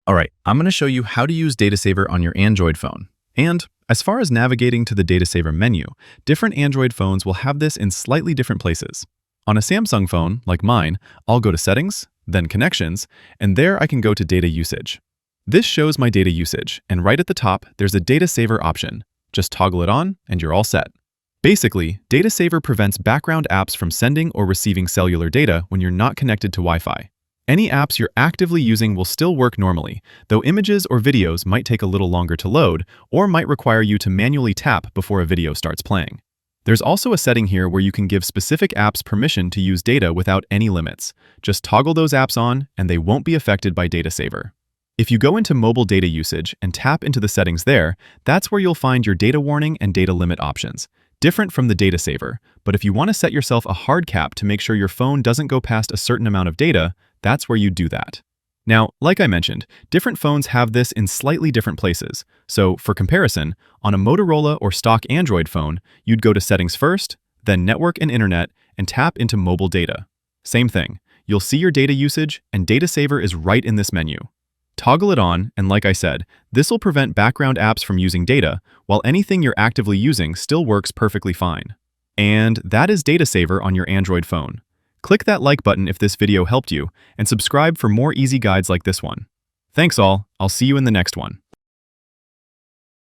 Alright, I'm going to show you how to use Data Saver on your Android phone. And as far as navigating to the Data Saver menu, different Android phones will have this in slightly different places. On a Samsung phone, like mine, I'll go to Settings, then Connections, and there I can go to Data Usage. This shows my data usage, and right at the top, there's a Data Saver option. Just toggle it on, and you're all set. Basically, Data Saver prevents background apps from sending or receiving cellular data when you're not connected to Wi-Fi. Any apps you're actively using will still work normally, though images or videos might take a little longer to load or might require you to manually tap before a video starts playing. There's also a setting here where you can give specific apps permission to use data without any limits. Just toggle those apps on and they won't be affected by Data Saver. If you go into mobile data usage and tap into the settings there, that's where you'll find your data warning and data limit options. Different from the Data Saver, but if you want to set yourself a hard cap to make sure your phone doesn't go past a certain amount of data, that's where you do that. Now, like I mentioned, different phones have this in slightly different places. So, for comparison, on a Motorola or stock Android phone, you'd go to Settings first, then Network and Internet, and tap into Mobile Data. Same thing. You'll see your data usage, and Data Saver is right in this menu. Toggle it on, and like I said, this will prevent background apps from using data, while anything you're actively using still works perfectly fine. And that is Data Saver on your Android phone. Click that like button if this video helped you, and subscribe for more easy guides like this one. Thanks all, I'll see you in the next one.